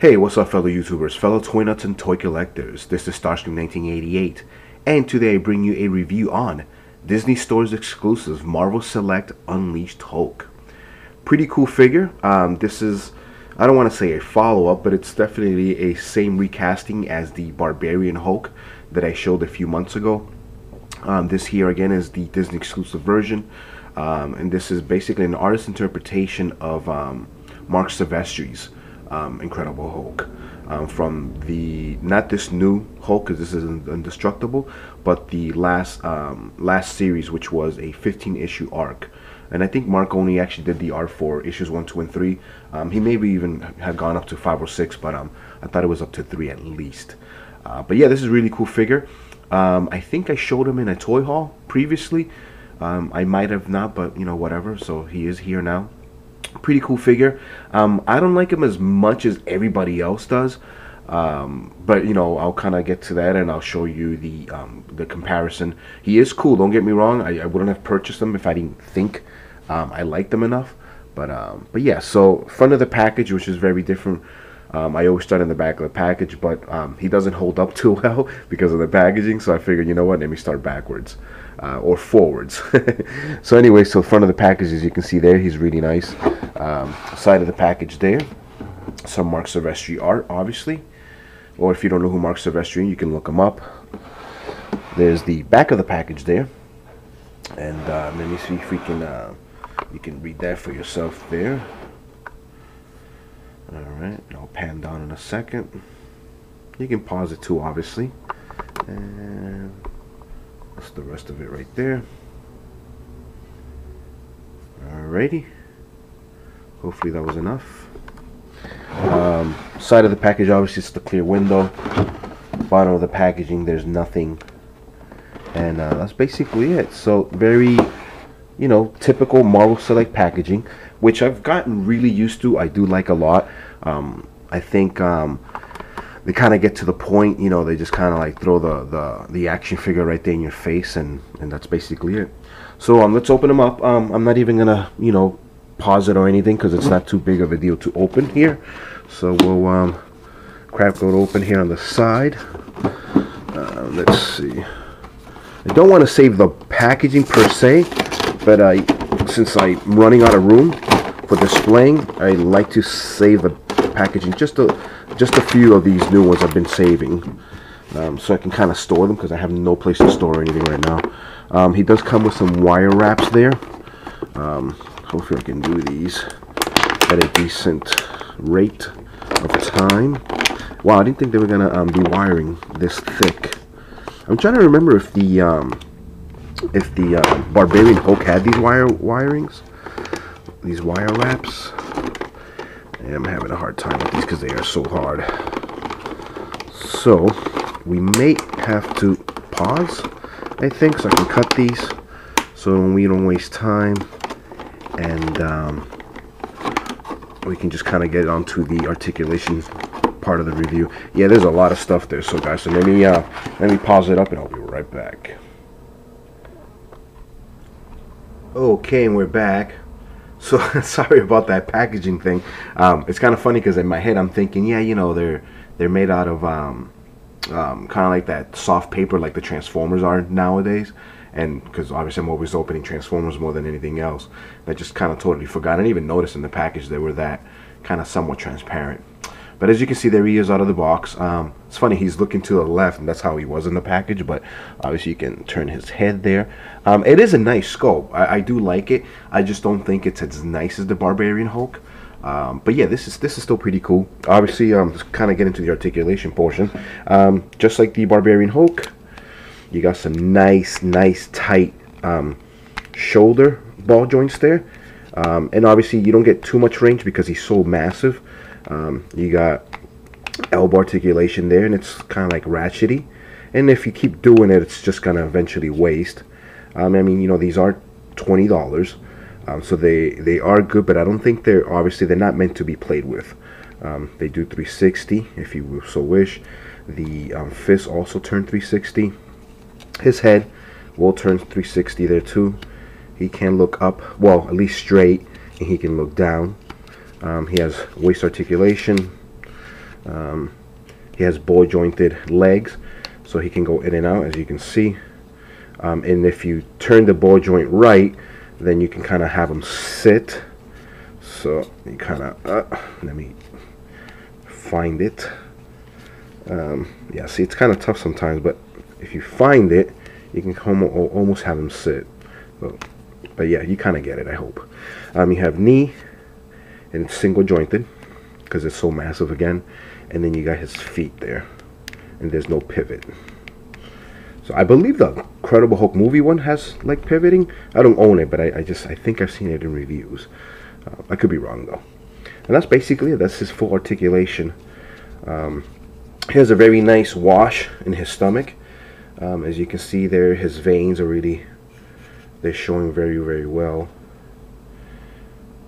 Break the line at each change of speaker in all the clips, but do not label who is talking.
Hey, what's up, fellow YouTubers, fellow toy nuts and toy collectors? This is Starscream 1988, and today I bring you a review on Disney Store's exclusive Marvel Select Unleashed Hulk. Pretty cool figure. This is, I don't want to say a follow-up, but it's definitely a same recasting as the Barbarian Hulk that I showed a few months ago. This here again is the Disney exclusive version, and this is basically an artist's interpretation of Mark Silvestri's Incredible Hulk, from the, not this new Hulk, because this is indestructible, but the last series, which was a 15-issue arc. And I think Mark only actually did the art for issues 1, 2, and 3. He maybe even had gone up to 5 or 6, but I thought it was up to 3 at least. But yeah, this is a really cool figure. I think I showed him in a toy haul previously. I might have not, but you know, whatever. So he is here now. Pretty cool figure. I don't like him as much as everybody else does, but you know, I'll kind of get to that and I'll show you the comparison. He is cool, don't get me wrong. I wouldn't have purchased him if I didn't think I liked them enough, but yeah. So front of the package, which is very different. I always start in the back of the package, but he doesn't hold up too well because of the packaging, so I figured, you know what, let me start backwards or forwards. So anyway, so front of the package, as you can see there, he's really nice. Side of the package there, some Mark Silvestri art, obviously, or if you don't know who Mark Silvestri is, you can look him up. There's the back of the package there, and let me see if we can you can read that for yourself there. Alright, I'll pan down in a second. You can pause it too, obviously. And that's the rest of it right there. Alrighty. Hopefully that was enough. Side of the package, obviously, it's the clear window. Bottom of the packaging, there's nothing. And that's basically it. So, very, you know, typical Marvel Select packaging, which I've gotten really used to. I do like a lot. I think they kind of get to the point, you know, they just kind of like throw the action figure right there in your face, and that's basically it. So let's open them up. I'm not even gonna, you know, pause it or anything because it's not too big of a deal to open here. So we'll crack it open here on the side. Let's see. I don't want to save the packaging per se, but since I'm running out of room for displaying, I like to save the packaging. Just a few of these new ones I've been saving, so I can kind of store them because I have no place to store anything right now. He does come with some wire wraps there. Hopefully I can do these at a decent rate of time. Wow, I didn't think they were gonna be wiring this thick. I'm trying to remember if the Barbarian Hulk had these wirings, these wire wraps. And I'm having a hard time with these because they are so hard. So we may have to pause, I think, so I can cut these so we don't waste time, and we can just kind of get onto the articulation part of the review. Yeah, there's a lot of stuff there, so guys, so let me pause it up and I'll be right back. Okay, and we're back. So sorry about that packaging thing. It's kind of funny because in my head I'm thinking, yeah, you know, they're made out of kind of like that soft paper like the Transformers are nowadays. And because obviously I'm always opening Transformers more than anything else, I just kind of totally forgot. I didn't even notice in the package they were that kind of somewhat transparent. But as you can see, there he is out of the box. It's funny, he's looking to the left, and that's how he was in the package, but obviously you can turn his head there. It is a nice sculpt. I do like it. I just don't think it's as nice as the Barbarian Hulk. But yeah, this is still pretty cool. Obviously, just kind of get into the articulation portion. Just like the Barbarian Hulk, you got some nice tight shoulder ball joints there. And obviously you don't get too much range because he's so massive. You got elbow articulation there, and it's kind of like ratchety, and if you keep doing it, it's just gonna eventually waste. I mean, you know, these are $20, so they are good, but I don't think they're not meant to be played with. They do 360 if you so wish. The fist also turn 360. His head will turn 360 there too. He can look up, well, at least straight, and he can look down. He has waist articulation, He has ball jointed legs, so he can go in and out, as you can see. And if you turn the ball joint right, then you can kind of have him sit. So you kind of let me find it. Yeah, see, it's kind of tough sometimes, but if you find it, you can almost have him sit. But yeah, you kind of get it, I hope. You have knee, and it's single jointed because it's so massive again, and then you got his feet there, and there's no pivot. So I believe the Incredible Hulk movie one has like pivoting. I don't own it, but I think I've seen it in reviews. I could be wrong though. And that's basically it. That's his full articulation. He has a very nice wash in his stomach. As you can see there, his veins are really, they're showing very, very well.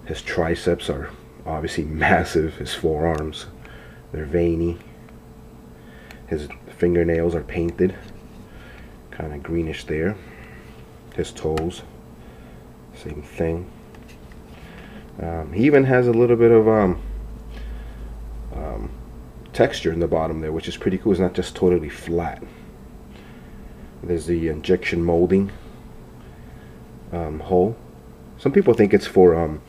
His triceps are obviously massive. His forearms, they're veiny. His fingernails are painted, kind of greenish there. His toes, same thing. He even has a little bit of texture in the bottom there, which is pretty cool. It's not just totally flat. There's the injection molding hole. Some people think it's for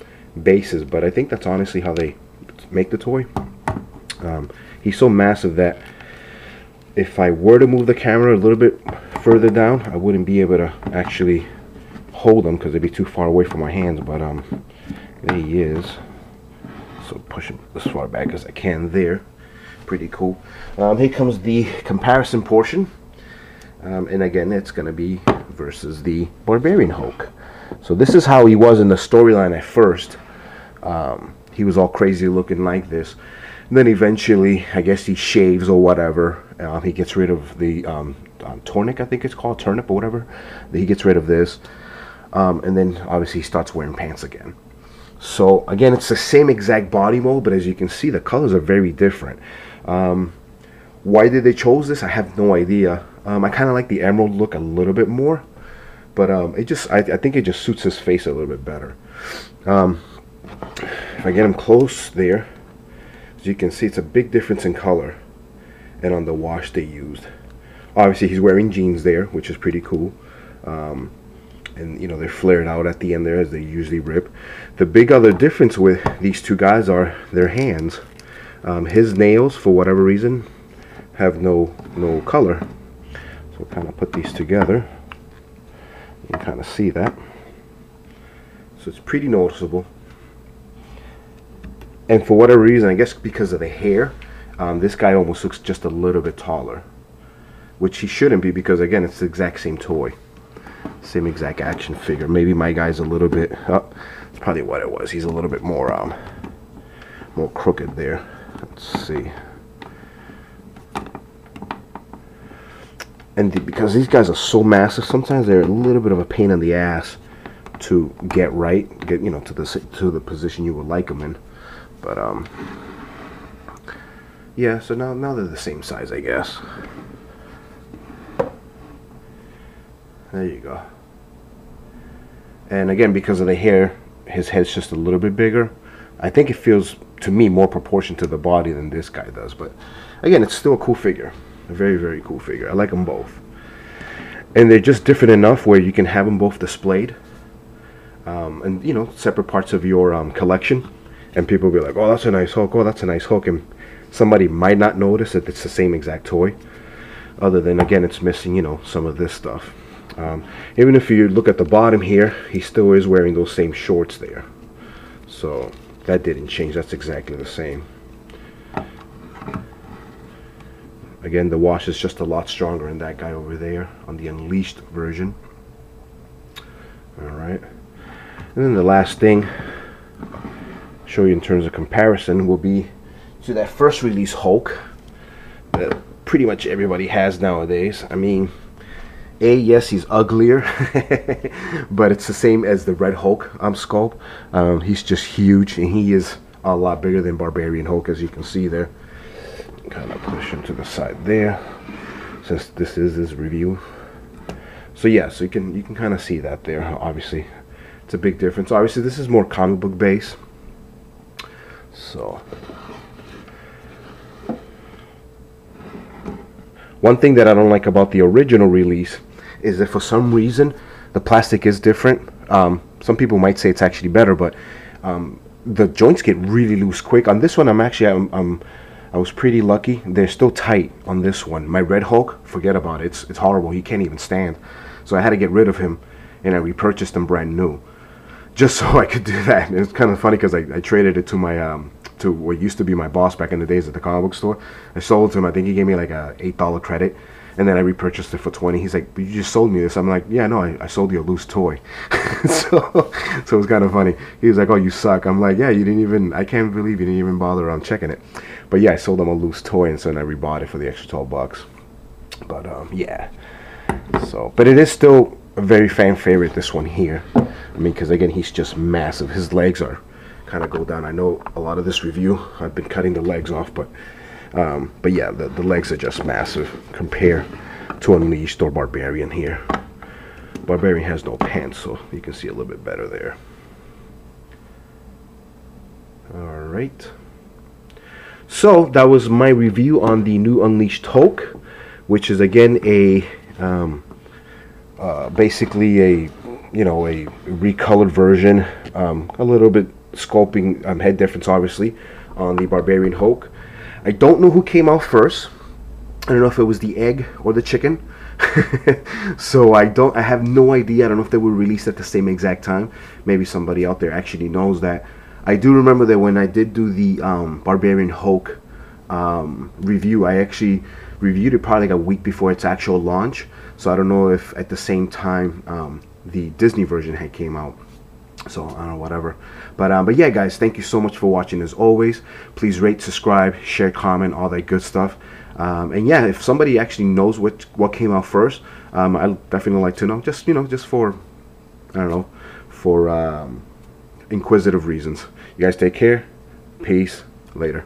bases, but I think that's honestly how they make the toy. He's so massive that if I were to move the camera a little bit further down, I wouldn't be able to actually hold him because it'd be too far away from my hands. But there he is. So push him as far back as I can there. Pretty cool. Here comes the comparison portion. And again, it's going to be versus the Barbarian Hulk. So this is how he was in the storyline at first. He was all crazy looking like this. And then eventually, I guess he shaves or whatever. He gets rid of the tunic, I think it's called, turnip or whatever. He gets rid of this. And then obviously he starts wearing pants again. So again, it's the same exact body mold, but as you can see, the colors are very different. Why did they chose this? I have no idea. I kind of like the emerald look a little bit more, but I think it just suits his face a little bit better. If I get him close there, as you can see, it's a big difference in color and on the wash they used. Obviously he's wearing jeans there, which is pretty cool. And you know, they're flared out at the end there as they usually rip. The big other difference with these two guys are their hands. His nails, for whatever reason, have no color. So we'll kind of put these together. You can kind of see that. So it's pretty noticeable. And for whatever reason, I guess because of the hair, this guy almost looks just a little bit taller, which he shouldn't be, because again, it's the exact same toy, same exact action figure. Maybe my guy's a little bit it's probably what it was. He's a little bit more more crooked there. Let's see. And because these guys are so massive, sometimes they're a little bit of a pain in the ass to get right, you know, to the position you would like them in. But yeah, so now they're the same size, I guess. There you go. And again, because of the hair, his head's just a little bit bigger. I think it feels, to me, more proportion to the body than this guy does. But again, it's still a cool figure. A very, very cool figure. I like them both. And they're just different enough where you can have them both displayed. And, you know, separate parts of your collection. And people will be like, oh, that's a nice Hulk. Oh, that's a nice Hulk. And somebody might not notice that it's the same exact toy. Other than, again, it's missing, you know, some of this stuff. Even if you look at the bottom here, he still is wearing those same shorts there. So that didn't change. That's exactly the same. Again, the wash is just a lot stronger in that guy over there on the Unleashed version. Alright. And then the last thing I'll show you in terms of comparison will be to that first release Hulk that pretty much everybody has nowadays. I mean, yes, he's uglier, but it's the same as the Red Hulk sculpt. He's just huge, and he is a lot bigger than Barbarian Hulk, as you can see there. Kind of push him to the side there, since this is his review. So yeah, so you can kind of see that there. Obviously, it's a big difference. Obviously, this is more comic book based. So One thing that I don't like about the original release is that for some reason the plastic is different. Some people might say it's actually better, but the joints get really loose quick. On this one, I was pretty lucky. They're still tight on this one. My Red Hulk, forget about it. It's horrible. He can't even stand. So I had to get rid of him, and I repurchased them brand new, just so I could do that. And it's kind of funny because I traded it to my to what used to be my boss back in the days at the comic book store. I sold it to him. I think he gave me like a $8 credit, and then I repurchased it for $20. He's like, "But you just sold me this." I'm like, "Yeah, no, I sold you a loose toy." so it was kind of funny. He was like, "Oh, you suck." I'm like, "Yeah, you didn't even. I can't believe you didn't even bother on checking it." But yeah, I sold him a loose toy, and so then I rebought it for the extra $12. But yeah. So, but it is still a very fan favorite, this one here. I mean, because again, he's just massive. His legs are kind of go down. I know a lot of this review I've been cutting the legs off, but yeah, the legs are just massive compared to Unleashed or Barbarian here. Barbarian has no pants, so you can see a little bit better there. Alright, so that was my review on the new Unleashed Hulk, which is again a basically a a recolored version, a little bit sculpting head difference obviously on the Barbarian Hulk. I don't know who came out first. I don't know if it was the egg or the chicken. So I have no idea. I don't know if they were released at the same exact time. Maybe somebody out there actually knows that. I do remember that when I did do the Barbarian Hulk review, I actually reviewed it probably like a week before its actual launch. So I don't know if at the same time the Disney version had came out. So I don't know, whatever. But yeah, guys, thank you so much for watching. As always, please rate, subscribe, share, comment, all that good stuff. And yeah, if somebody actually knows what came out first, I'd definitely like to know. Just just for, I don't know, for inquisitive reasons. You guys take care. Peace. Later.